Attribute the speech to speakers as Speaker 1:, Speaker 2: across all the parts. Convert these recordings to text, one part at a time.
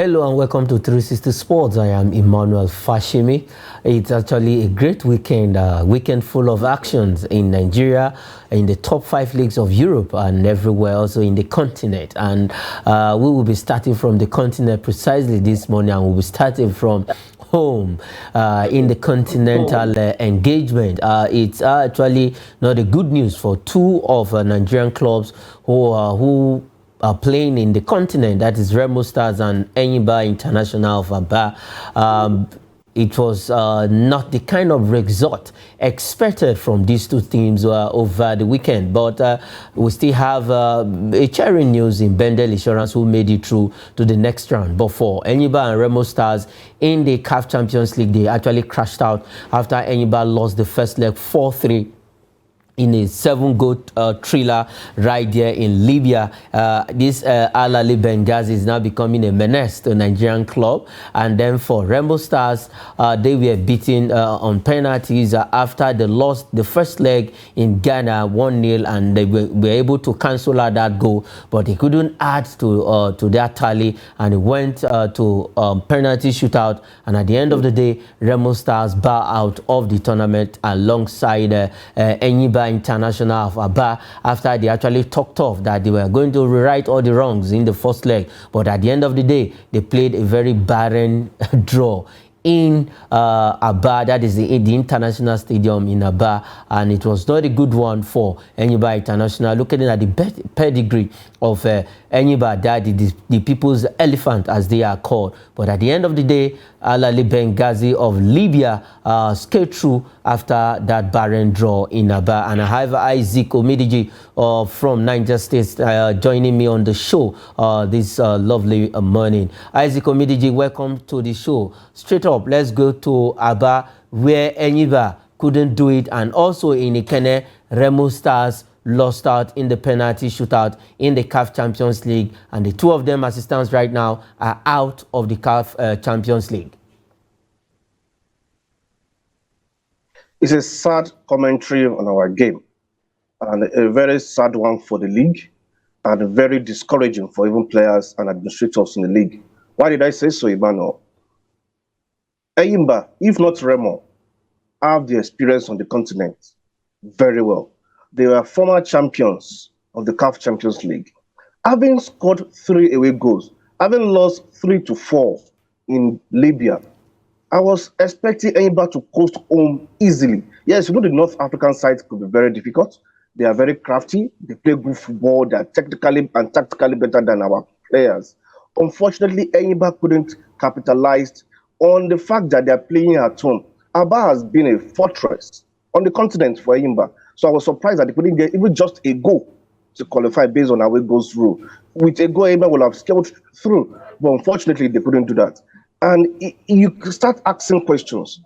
Speaker 1: Hello and welcome to 360 Sports. I am Emmanuel Fashimi. It's actually a great weekend full of actions in Nigeria, in the top 5 leagues of Europe and everywhere, also in the continent. And we will be starting from the continent precisely this morning, and we'll be starting from home in the continental engagement. It's actually not a good news for two of Nigerian clubs who are playing in the continent, that is Remo Stars and Enyimba International of Aba. It was not the kind of result expected from these two teams over the weekend, but we still have a cheering news in Bendel Insurance, who made it through to the next round. But for Enyimba and Remo Stars in the CAF Champions League, they actually crashed out after Enyimba lost the first leg 4-3 in a 7-goal thriller right there in Libya. This Al Ali Benghazi is now becoming a menace to Nigerian club. And then for Remo Stars, they were beaten on penalties after they lost the first leg in Ghana 1-0, and they were able to cancel out that goal, but they couldn't add to their tally, and it went to penalty shootout. And at the end of the day, Remo Stars bow out of the tournament alongside Enyimba International of Aba, after they actually talked off that they were going to rewrite all the wrongs in the first leg. But at the end of the day, they played a very barren draw in Aba, that is the international stadium in Aba, and it was not a good one for Enyimba International. Looking at the pedigree of Enyimba, that is the people's elephant, as they are called. But at the end of the day, Al Ali Benghazi of Libya scaled through after that barren draw in Aba. And I have Isaac Omidiji from Niger State joining me on the show this lovely morning. Isaac Omidiji, welcome to the show. Straight up, let's go to Aba, where Enyimba couldn't do it, and also in Ikene, Remo Stars lost out in the penalty shootout in the CAF Champions League, and the two of them, as it stands right now, are out of the CAF Champions League.
Speaker 2: It's a sad commentary on our game, and a very sad one for the league, and very discouraging for even players and administrators in the league. Why did I say so, Emmanuel? Enyimba, if not Remo, have the experience on the continent very well. They were former champions of the CAF Champions League. Having scored 3 away goals, having lost 3-4 in Libya, I was expecting Enyimba to coast home easily. Yes, the North African side could be very difficult. They are very crafty. They play good football. They are technically and tactically better than our players. Unfortunately, Enyimba couldn't capitalize on the fact that they are playing at home. Aba has been a fortress on the continent for Enyimba. So I was surprised that they couldn't get even just a goal to qualify based on how it goes through. With a goal, Enyimba will have scaled through. But unfortunately, they couldn't do that. And you start asking questions.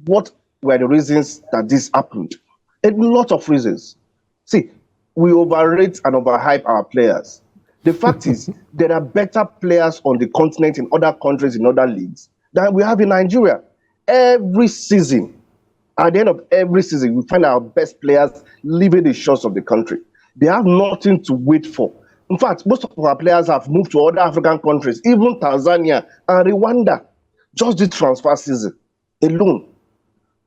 Speaker 2: What were the reasons that this happened? A lot of reasons. See, we overrate and overhype our players. The fact is, there are better players on the continent, in other countries, in other leagues, than we have in Nigeria. Every season, at the end of every season, we find our best players leaving the shores of the country. They have nothing to wait for. In fact, most of our players have moved to other African countries, even Tanzania and Rwanda, just the transfer season alone.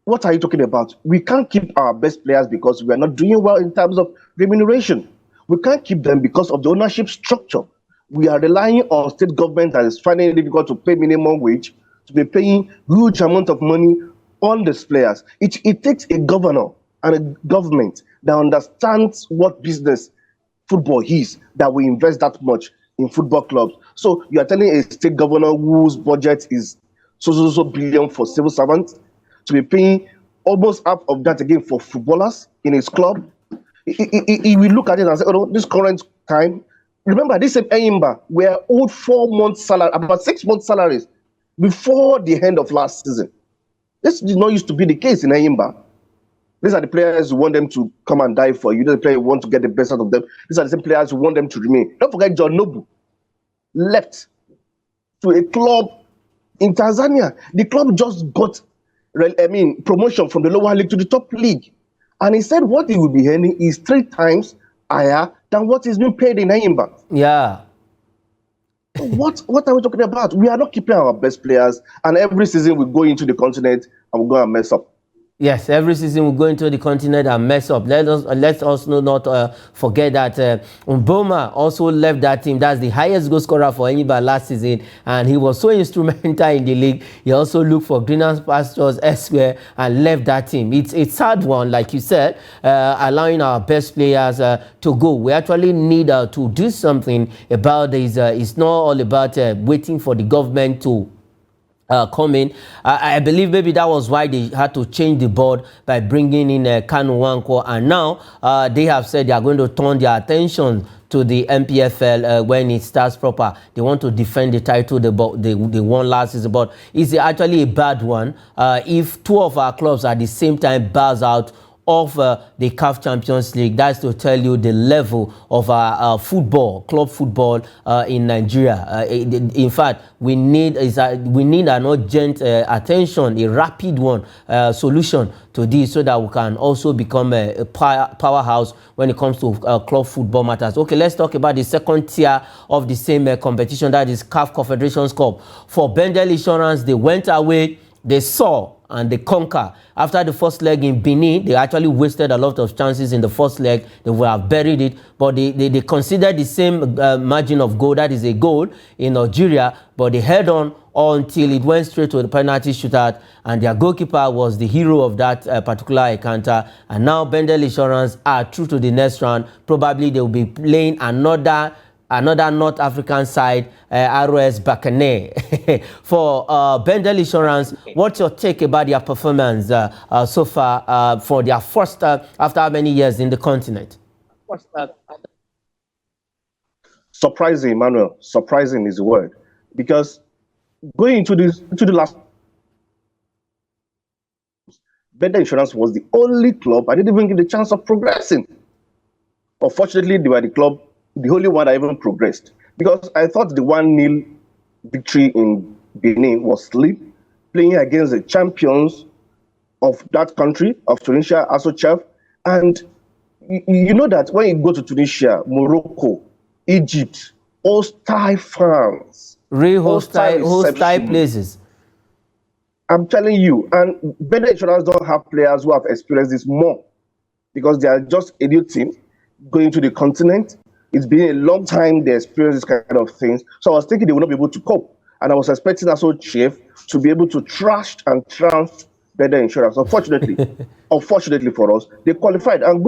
Speaker 2: What are you talking about? We can't keep our best players because we are not doing well in terms of remuneration. We can't keep them because of the ownership structure. We are relying on state government that is finding it difficult to pay minimum wage, to be paying huge amount of money on these players. It takes a governor and a government that understands what business football is, that we invest that much in football clubs. So you are telling a state governor whose budget is so billion for civil servants to be paying almost half of that again for footballers in his club. He will look at it and say, oh no, this current time, remember this same Enyimba were owed 4 months salary, about 6 months salaries before the end of last season. This did not used to be the case in Enyimba. These are the players who want them to come and die for you. These are the players who want to get the best out of them. These are the same players who want them to remain. Don't forget John Noble left to a club in Tanzania. The club just got promotion from the lower league to the top league. And he said what he will be earning is 3 times higher than what is being paid in Enyimba.
Speaker 1: Yeah.
Speaker 2: What are we talking about? We are not keeping our best players, and every season we go into the continent and we go and mess up.
Speaker 1: Yes, every season we go into the continent and mess up. Let us not forget that Mboma also left that team. That's the highest goal scorer for Enyimba last season, and he was so instrumental in the league. He also looked for greener pastures elsewhere and left that team. It's a sad one, like you said, allowing our best players to go. We actually need to do something about this. It's not all about waiting for the government to coming. I believe maybe that was why they had to change the board by bringing in Kanu Nwankwo, and now they have said they are going to turn their attention to the MPFL when it starts proper. They want to defend the title they won last season, but it's actually a bad one if two of our clubs at the same time bows out of the CAF Champions League. That's to tell you the level of our football, club football in Nigeria. In fact, we need an urgent attention, a rapid one solution to this, so that we can also become a powerhouse when it comes to club football matters. Okay, let's talk about the second tier of the same competition, that is CAF Confederations Cup. For Bendel Insurance, they went away, they saw and they conquer. After the first leg in Benin, they actually wasted a lot of chances in the first leg. They would have buried it, but they considered the same margin of goal, that is a goal, in Nigeria, but they held on until it went straight to the penalty shootout, and their goalkeeper was the hero of that particular encounter. And now Bendel Insurance are through to the next round. Probably they will be playing another North African side, ROS Bakane. For Bendel Insurance, what's your take about their performance so far for their first, after how many years in the continent?
Speaker 2: Surprising, Emmanuel. Surprising is the word. Because going into the last, Bendel Insurance was the only club I didn't even get the chance of progressing. Unfortunately, they were the only one that even progressed, because I thought the 1-0 victory in Benin was sleep, playing against the champions of that country, of Tunisia, ASOCHAF. And you know that when you go to Tunisia, Morocco, Egypt, hostile fans,
Speaker 1: real hostile places.
Speaker 2: I'm telling you, and Bendel Insurance don't have players who have experienced this more, because they are just a new team going to the continent. It's been a long time they experience this kind of things. So I was thinking they would not be able to cope. And I was expecting also Chief to be able to trash and trounce Bendel Insurance. Unfortunately for us, they qualified, and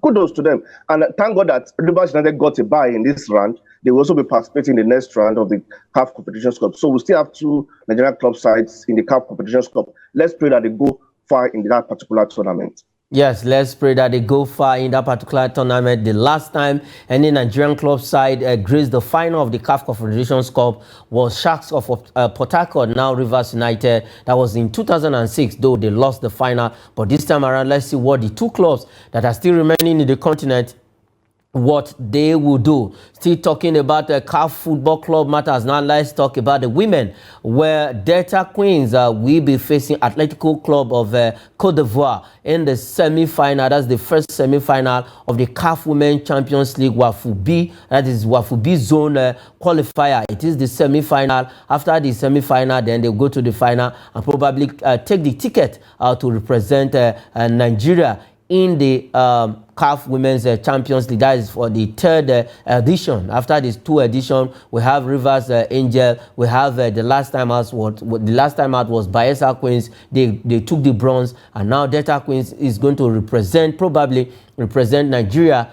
Speaker 2: kudos to them. And thank God that Rivers United got a bye in this round. They will also be participating in the next round of the CAF Competitions Cup. So we still have two Nigerian club sides in the CAF Competitions Cup. Let's pray that they go far in that particular tournament.
Speaker 1: Yes, let's pray that they go far in that particular tournament. The last time any Nigerian club side graced the final of the CAF Confederations Cup was Sharks of Port Harcourt, now Rivers United. That was in 2006, though they lost the final. But this time around, let's see what the two clubs that are still remaining in the continent, what they will do. Still talking about the CAF Football Club matters. Now let's talk about the women, where Delta Queens will be facing Atletico Club of Cote d'Ivoire in the semi-final. That's the first semi-final of the CAF Women Champions League Wafu B. That is Wafu B zone qualifier. It is the semi-final. After the semi-final, then they go to the final and probably take the ticket to represent Nigeria in the CAF Women's Champions League. That is for the third edition. After these two editions, we have Rivers Angel. We have the last time out was Bayelsa Queens. They took the bronze, and now Delta Queens is going to probably represent Nigeria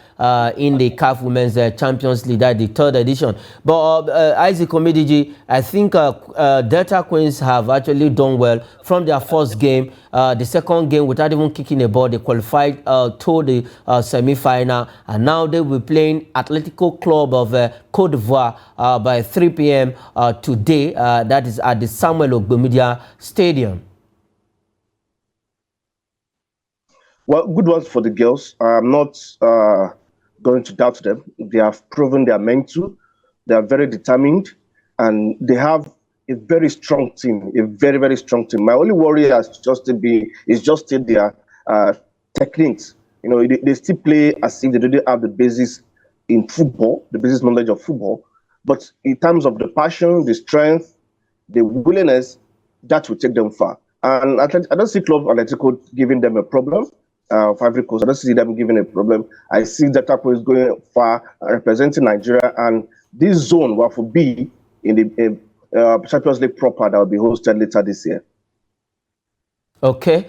Speaker 1: in the CAF Women's Champions League. That is the third edition. But Isaac Omidiji, I think Delta Queens have actually done well from their first game. The second game, without even kicking a ball, they qualified to the semi-final, and now they will be playing Atletico Club of Cote d'Ivoire by 3 p.m. Today. That is at the Samuel Ogbemudia Stadium.
Speaker 2: Well, good ones for the girls. I'm not going to doubt them. They have proven they are meant to. They are very determined, and they have a very strong team, a very, very strong team. My only worry is just their techniques. You know, they still play as if they didn't have the basis in football, the basis knowledge of football. But in terms of the passion, the strength, the willingness, that will take them far. And I don't see Club Atletico giving them a problem. For Ivory Coast, I don't see them giving a problem. I see that Taco is going far, representing Nigeria, and this zone will be in the Champions League proper that will be hosted later this year.
Speaker 1: Okay,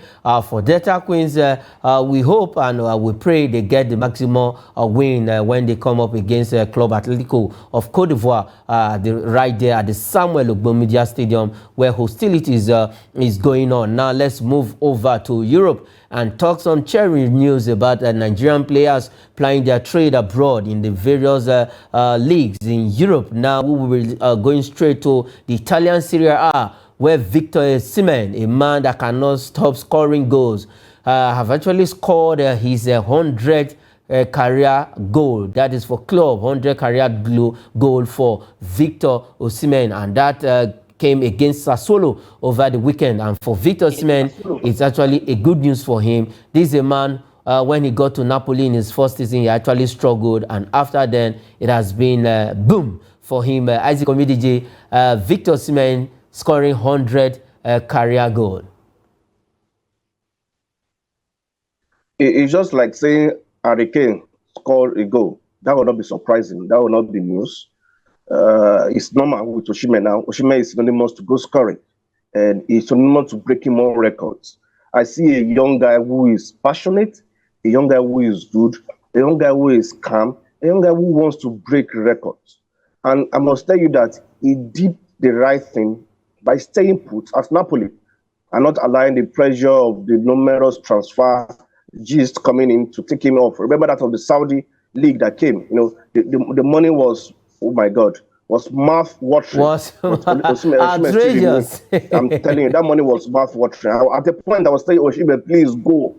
Speaker 1: for Delta Queens, we hope and we pray they get the maximum win when they come up against Club Atletico of Cote d'Ivoire, right there at the Samuel Ogbomedia Stadium, where hostilities is going on. Now let's move over to Europe and talk some cherry news about Nigerian players plying their trade abroad in the various leagues in Europe. Now we will going straight to the Italian Serie A, where Victor Osimhen, a man that cannot stop scoring goals, have actually scored his 100th career goal. That is for club, 100 career goal for Victor Osimhen, and that came against Sassuolo over the weekend. And for Victor Osimhen, it's actually a good news for him. This is a man, when he got to Napoli in his first season, he actually struggled, and after then, it has been boom for him. Isaac Omidije, Victor Osimhen scoring 100 career goal.
Speaker 2: It's just like saying Harry Kane scored a goal. That would not be surprising. That would not be news. It's normal with Osimhen now. Osimhen is synonymous to goal scoring, and it's synonymous to breaking more records. I see a young guy who is passionate, a young guy who is good, a young guy who is calm, a young guy who wants to break records. And I must tell you that he did the right thing by staying put at Napoli and not allowing the pressure of the numerous transfer gist coming in to take him off. Remember that of the Saudi league that came, the money was, oh my God, was mouth-watering.
Speaker 1: Was outrageous.
Speaker 2: I'm telling you, that money was mouth-watering. At the point I was saying, Osimhen, please go.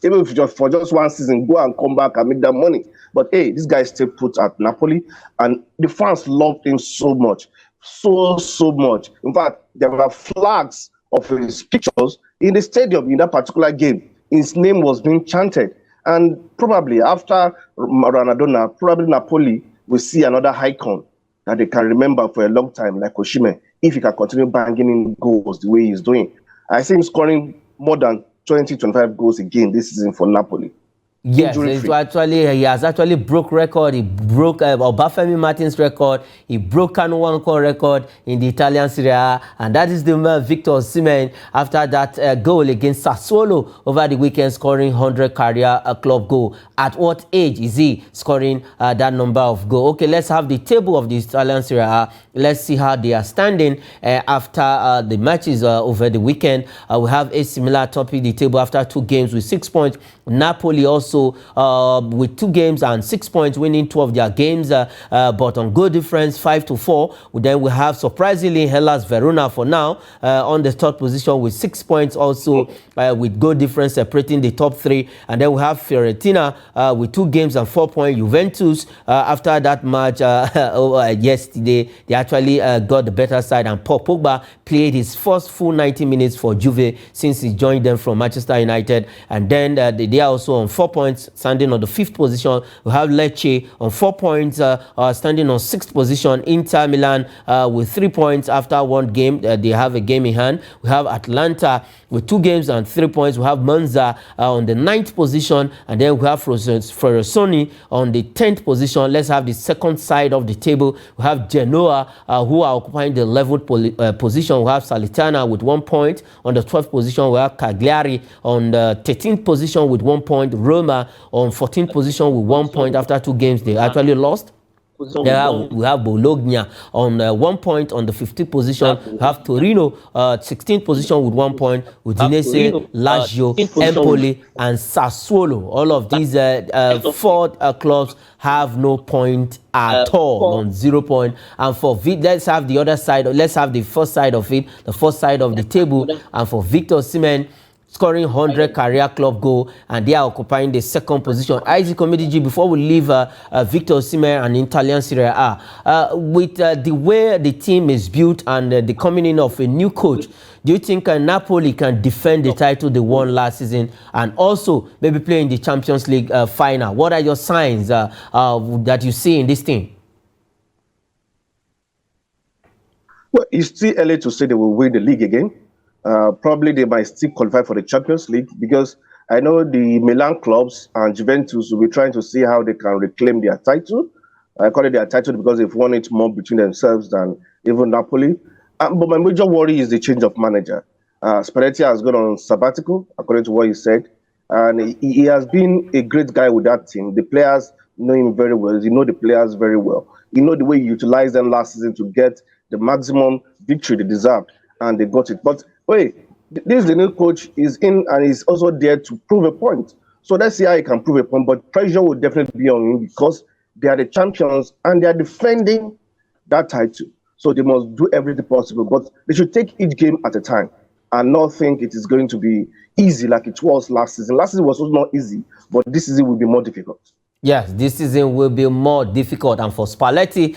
Speaker 2: Even if for just one season, go and come back and make that money. But hey, this guy stayed put at Napoli, and the fans loved him so much. So much. In fact, there were flags of his pictures in the stadium in that particular game. His name was being chanted. And probably after Maradona, probably Napoli will see another icon that they can remember for a long time, like Osimhen, if he can continue banging in goals the way he's doing. I see him scoring more than 20-25 goals again this season for Napoli.
Speaker 1: Yes, he has actually broke record. He broke Obafemi Martin's record. He broke Kanu Nwankwo record in the Italian Serie A, and that is the man Victor Osimhen after that goal against Sassuolo over the weekend, scoring 100 career club goal. At what age is he scoring that number of goals? Okay, let's have the table of the Italian Serie A. Let's see how they are standing after the matches over the weekend. We have a similar topic, the table after 2 games with 6 points. Napoli also with 2 games and 6 points, winning 2 of their games, but on goal difference 5-4. Then we have surprisingly Hellas Verona for now on the 3rd position with 6 points, also with goal difference separating the top 3. And then we have Fiorentina with 2 games and 4 points. Juventus after that match yesterday, they actually got the better side, and Paul Pogba played his first full 90 minutes for Juve since he joined them from Manchester United. And then they are also on 4 points, standing on the 5th position. We have Lecce on 4 points, standing on 6th position. Inter Milan with 3 points after 1 game. They have a game in hand. We have Atlanta with 2 games and 3 points. We have Monza on the 9th position, and then we have Frosinone on the 10th position. Let's have the second side of the table. We have Genoa who are occupying the 11th position. We have Salernitana with 1 point on the 12th position. We have Cagliari on the 13th position with 1 point. Roma on 14th position with 1 point after 2 games they actually lost. We have Bologna on 1 point on the 15th position. We have Torino 16th position with 1 point. Udinese, Lazio, Empoli, and Sassuolo. All of these 4 clubs have no point at all, on 0 point. And for let's have the other side. Let's have the first side of it, the first side of the table. And for Victor Osimhen, scoring 100 career club goal, and they are occupying the 2nd position. Isaac Omidije, before we leave Victor Osimhen and Italian Serie A, with the way the team is built and the coming in of a new coach, do you think Napoli can defend the title they won last season and also maybe play in the Champions League final? What are your signs that you see in this team?
Speaker 2: Well, it's still early to say they will win the league again. Probably they might still qualify for the Champions League because I know the Milan clubs and Juventus will be trying to see how they can reclaim their title. I call it their title because they've won it more between themselves than even Napoli. But my major worry is the change of manager. Spalletti has gone on sabbatical, according to what he said, and he has been a great guy with that team. The players know him very well. You know the players very well. You know the way he utilized them last season to get the maximum victory they deserved, and they got it. But wait, this the new coach is in and is also there to prove a point. So let's see how he can prove a point. But pressure will definitely be on him because they are the champions and they are defending that title. So they must do everything possible. But they should take each game at a time and not think it is going to be easy like it was last season. Last season was also not easy, but this season will be more difficult.
Speaker 1: Yes, this season will be more difficult, and for Spalletti,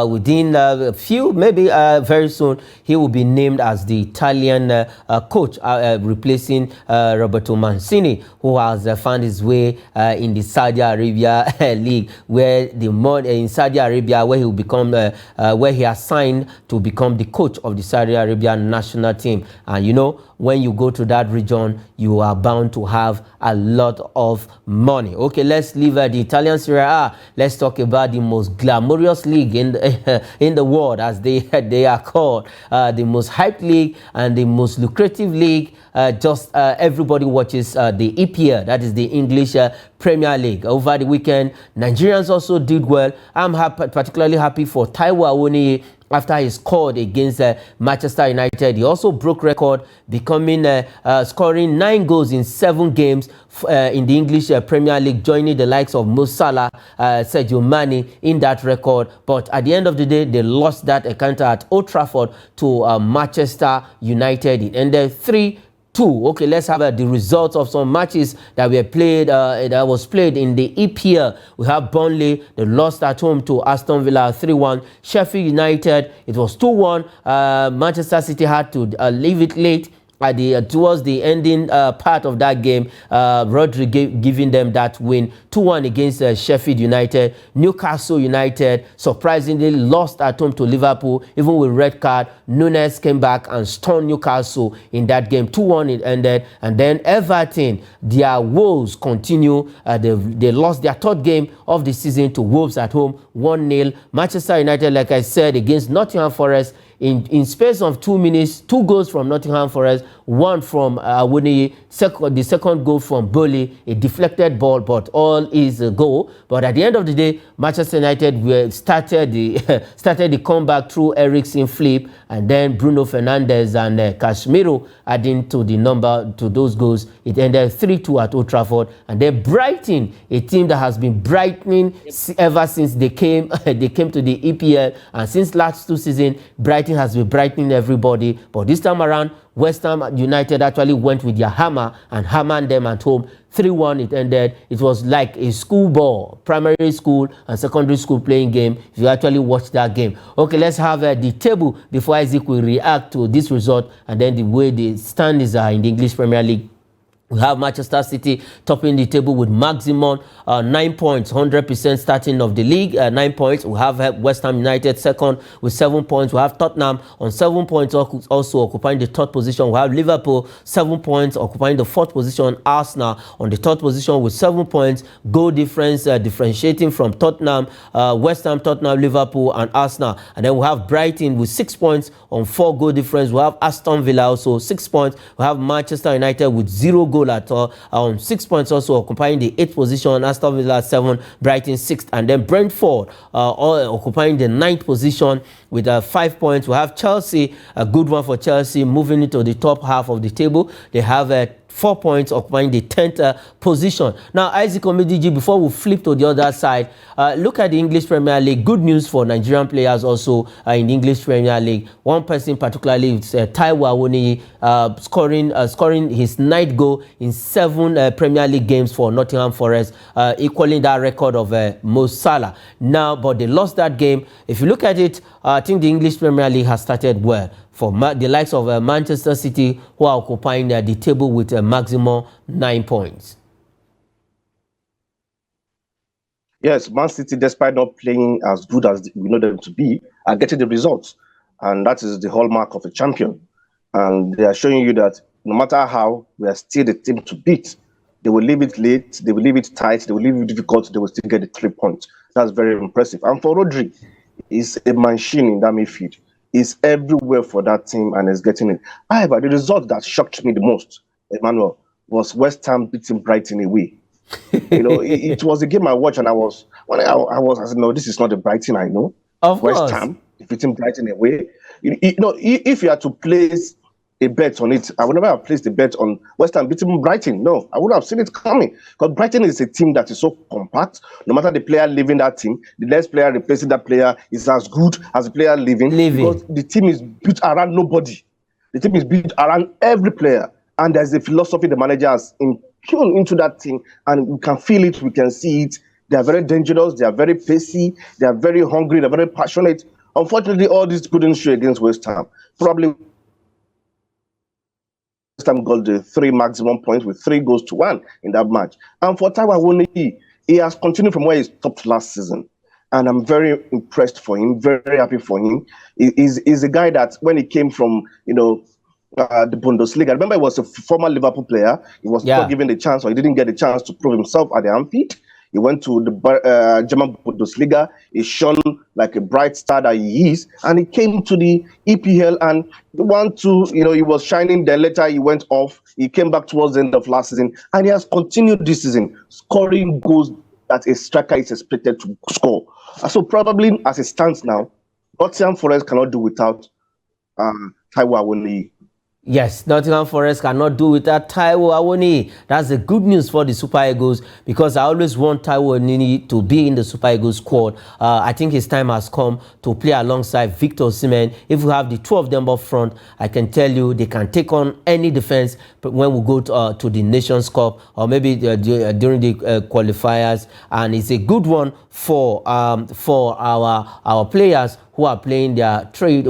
Speaker 1: within a few, maybe very soon, he will be named as the Italian coach, replacing Roberto Mancini, who has found his way in the Saudi Arabia league, where in Saudi Arabia, where he will become, where he has signed to become the coach of the Saudi Arabia national team. And you know, when you go to that region, you are bound to have a lot of money. Okay, let's leave the Italian Serie A. Let's talk about the most glamorous league in the world, as they are called, the most hyped league and the most lucrative league. Everybody watches the EPL, that is the English Premier League. Over the weekend, Nigerians also did well. I'm particularly happy for Taiwo Awoniyi after he scored against Manchester United. He also broke record, becoming scoring 9 goals in 7 games in the English Premier League, joining the likes of Mo Salah, Sadio Mane in that record. But at the end of the day, they lost that encounter at Old Trafford to Manchester United. It ended 3-2. Okay, let's have the results of some matches that were played, that was played in the EPL. We have Burnley, they lost at home to Aston Villa 3-1. Sheffield United, it was 2-1. Manchester City had to leave it late at towards the ending part of that game. Rodri giving them that win 2-1 against Sheffield United. Newcastle United surprisingly lost at home to Liverpool, even with red card. Nunes came back and stunned Newcastle in that game. 2-1 it ended. And then Everton, their woes continue. They lost their 3rd game of the season to Wolves at home 1-0. Manchester United, like I said, against Nottingham Forest, in space of 2 minutes, 2 goals from Nottingham Forest, 1 from Awoniyi, the second goal from Burnley, a deflected ball, but all is a goal. But at the end of the day, Manchester United started the comeback through Eriksen flip, and then Bruno Fernandes and Casemiro adding to the number to those goals. It ended 3-2 at Old Trafford. And then Brighton, a team that has been brightening ever since they came to the EPL, and since last 2 seasons, Brighton has been brightening everybody. But this time around, West Ham United actually went with their hammer and hammered them at home. 3-1 it ended. It was like a schoolball, primary school and secondary school playing game, if you actually watch that game. Okay, let's have the table before Isaac will react to this result and then the way the standings are in the English Premier League. We have Manchester City topping the table with maximum 9 points, 100% starting of the league, 9 points. We have West Ham United second with 7 points. We have Tottenham on 7 points, also occupying the 3rd position. We have Liverpool 7 points, occupying the 4th position. Arsenal on the 3rd position with 7 points. Goal difference differentiating from Tottenham, West Ham, Tottenham, Liverpool, and Arsenal. And then we have Brighton with 6 points on 4 goal difference. We have Aston Villa also 6 points. We have Manchester United with 0 goal at all, 6 points, also occupying the 8th position. Aston Villa 7, Brighton 6th, and then Brentford all occupying the 9th position with 5 points. We have Chelsea, a good one for Chelsea, moving into the top half of the table. They have 4 points, occupying the 10th position. Now, Isaac Omidiji, before we flip to the other side, look at the English Premier League. Good news for Nigerian players also in the English Premier League. One person particularly is Taiwo Awoniyi, scoring his 9th goal in 7 Premier League games for Nottingham Forest, equaling that record of Mo Salah. Now, but they lost that game. If you look at it, I think the English Premier League has started well for the likes of Manchester City, who are occupying the table with a maximum 9 points.
Speaker 2: Yes, Man City, despite not playing as good as we know them to be, are getting the results. and that is the hallmark of a champion. And they are showing you that no matter how, we are still the team to beat. They will leave it late, they will leave it tight, they will leave it difficult, they will still get the 3 points. That's very impressive. And for Rodri, he's a machine in that midfield. He's everywhere for that team and is getting it. However, the result that shocked me the most, Emmanuel, was West Ham beating Brighton away. It was a game I watched, and I said, no, this is not the Brighton I know.
Speaker 1: Of
Speaker 2: West
Speaker 1: course.
Speaker 2: Ham defeating Brighton away. If you had to place a bet on it, I would never have placed a bet on West Ham beating Brighton. No, I would have seen it coming, because Brighton is a team that is so compact. No matter the player leaving that team, the next player replacing that player is as good as the player leaving. Because the team is built around nobody. The team is built around every player, and there's a philosophy the manager has tuned into that team, and we can feel it, we can see it. They are very dangerous, they are very pacey, they are very hungry, they're very passionate. Unfortunately, all this couldn't show against West Ham. Probably West Ham got the 3 maximum points with 3-1 in that match. And for Taiwo Awoniyi, he has continued from where he stopped last season. And I'm very impressed for him, very happy for him. He's a guy that when he came from, the Bundesliga, I remember he was a former Liverpool player. He was not given the chance, or he didn't get the chance to prove himself at the Anfield. He went to the German Bundesliga. He shone like a bright star that he is, and he came to the EPL and he was shining. Then later he went off. He came back towards the end of last season, and he has continued this season, scoring goals that a striker is expected to score. So probably as it stands now, Nottingham Forest cannot do without Taiwo Awoniyi.
Speaker 1: Yes, Nottingham Forest cannot do without Taiwo Awoniyi. That's the good news for the Super Eagles, because I always want Taiwo Awoniyi to be in the Super Eagles squad. I think his time has come to play alongside Victor Osimhen. If we have the two of them up front, I can tell you they can take on any defense when we go to the Nations Cup, or maybe during the qualifiers. And it's a good one for our players who are playing their trade,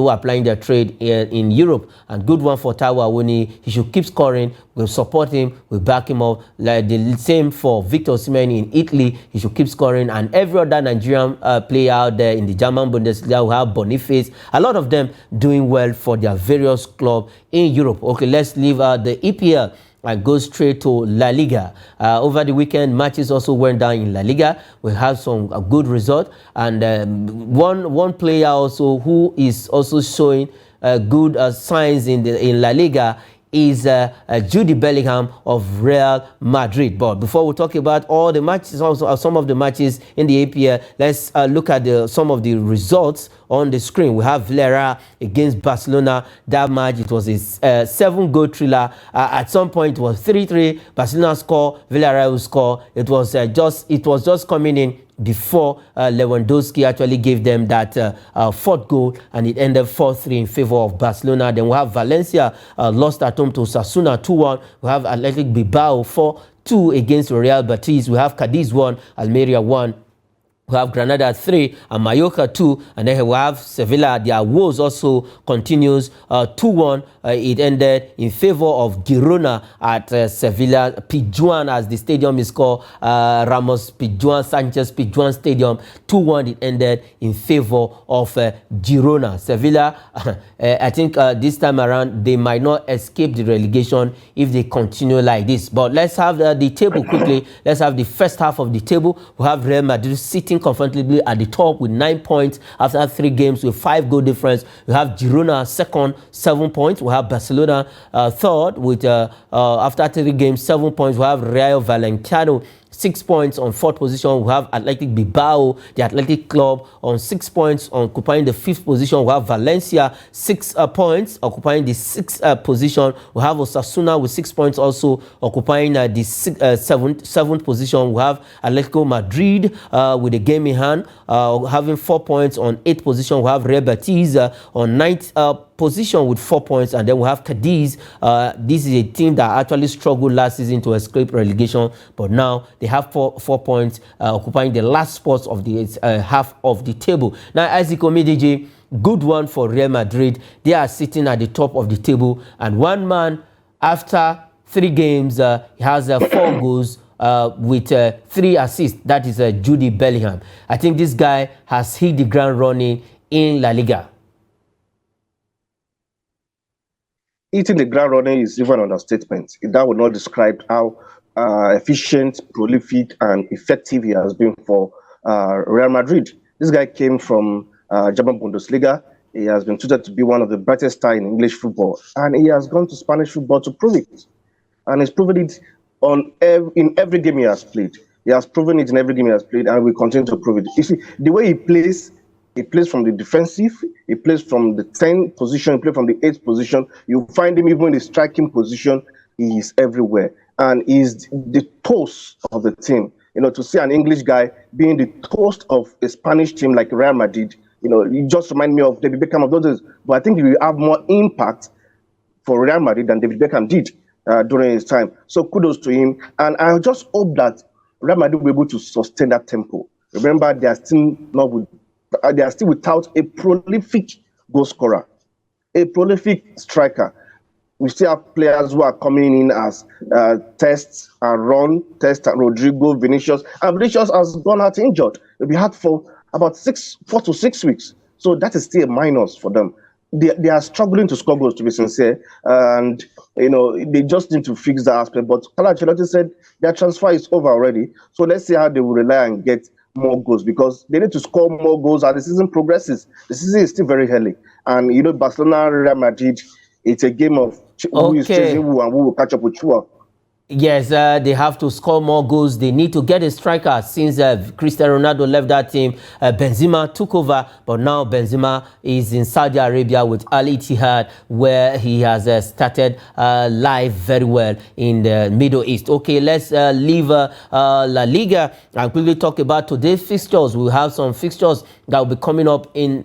Speaker 1: in Europe, and good one for Taiwo Awoniyi. He should keep scoring. We'll support him. We'll back him up. Like the same for Victor Osimhen in Italy. He should keep scoring, and every other Nigerian player out there in the German Bundesliga, we have Boniface. A lot of them doing well for their various clubs in Europe. Okay, let's leave the EPL and go straight to La Liga. Over the weekend, matches also went down in La Liga. We have some good results, and one player also who is also showing good signs in La Liga is Jude Bellingham of Real Madrid. But before we talk about all the matches, also some of the matches in the APL, let's look at some of the results on the screen. We have Villarreal against Barcelona. That match, it was a 7-goal thriller. At some point, it was 3-3. Barcelona score, Villarreal will score. It was just coming in before Lewandowski actually gave them that 4th goal, and it ended 4-3 in favor of Barcelona. Then we have Valencia lost at home to Osasuna 2-1. We have Athletic Bilbao 4-2 against Real Betis. We have Cadiz 1, Almeria 1. We have Granada 3 and Mallorca 2, and then we have Sevilla. Their woes also continues 2-1. It ended in favor of Girona at Sevilla. Pizjuan, as the stadium is called, Ramos Pizjuan, Sanchez Pizjuan Stadium, 2-1. It ended in favor of Girona. Sevilla, I think this time around, they might not escape the relegation if they continue like this. But let's have the table quickly. Let's have the first half of the table. We have Real Madrid sitting comfortably at the top with 9 points after 3 games with 5-goal difference. We have Girona second, 7 points. We have Barcelona third with after 3 games, 7 points. We have Rayo Vallecano 6 points on 4th position. We have Athletic Bilbao, the Athletic Club, on 6 points, occupying the 5th position. We have Valencia 6 points, occupying the 6th position. We have Osasuna with 6 points, also occupying the 7th position. We have Atletico Madrid with a game in hand, having 4 points on 8th position. We have Real Betis on 9th position with 4 points, and then we have Cadiz. This is a team that actually struggled last season to escape relegation, but now they have 4 points, occupying the last spots of the half of the table. Now, Isaac Omidiji, good one for Real Madrid. They are sitting at the top of the table, and one man after 3 games, he has 4 goals with 3 assists. That is Jude Bellingham. I think this guy has hit the ground running in La Liga.
Speaker 2: Eating the ground running is even an understatement. That would not describe how efficient, prolific, and effective he has been for Real Madrid. This guy came from German Bundesliga. He has been touted to be one of the brightest stars in English football, and he has gone to Spanish football to prove it. And he's proven it in every game he has played. He has proven it in every game he has played, and will continue to prove it. You see, the way he plays from the defensive, he plays from the 10 position, he plays from the 8th position. You find him even in the striking position. He is everywhere, and he's the toast of the team. You know, to see an English guy being the toast of a Spanish team like Real Madrid, you know, it just reminds me of David Beckham of those days. But I think he will have more impact for Real Madrid than David Beckham did during his time. So kudos to him. And I just hope that Real Madrid will be able to sustain that tempo. Remember, they are still without a prolific goal scorer, a prolific striker. We still have players who are coming in as Test and Rodrigo, Vinicius. And Vinicius has gone out injured. He'll be out for about 4 to 6 weeks. So that is still a minus for them. They are struggling to score goals, to be sincere. And, you know, they just need to fix that aspect. But Carlo Ancelotti said their transfer is over already. So let's see how they will rely and get more goals, because they need to score more goals as the season progresses. The season is still very early. And, you know, Barcelona, Real Madrid, it's a game of who is chasing who and who will catch up with who.
Speaker 1: Yes, they have to score more goals. They need to get a striker. Since Cristiano Ronaldo left that team, Benzema took over. But now Benzema is in Saudi Arabia with Al Ittihad, where he has started live very well in the Middle East. Okay, let's leave La Liga and quickly talk about today's fixtures. We have some fixtures that will be coming up in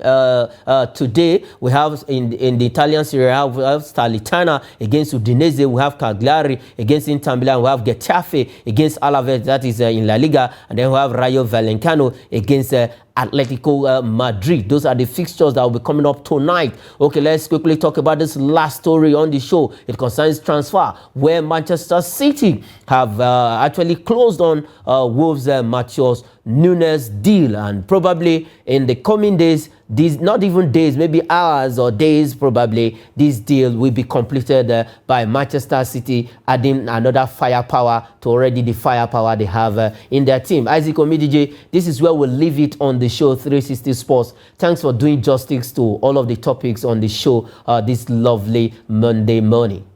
Speaker 1: today. We have in the Italian Serie A, we have Salernitana against Udinese. We have Cagliari against Inter Milan. We have Getafe against Alaves, that is in La Liga, and then we have Rayo Vallecano against Atletico Madrid. Those are the fixtures that will be coming up tonight. Okay, let's quickly talk about this last story on the show. It concerns transfer, where Manchester City have actually closed on Wolves' Matheus Nunes deal, and probably in the coming days, these not even days, maybe hours or days, probably this deal will be completed by Manchester City, adding another firepower to already the firepower they have in their team. Isaac Omidije, this is where we'll leave it on the show 360 Sports. Thanks for doing justice to all of the topics on the show this lovely Monday morning.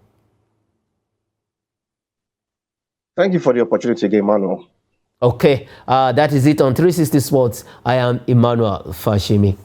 Speaker 2: Thank you for the opportunity again, Emmanuel.
Speaker 1: Okay, that is it on 360 Sports. I am Emmanuel Fashimi.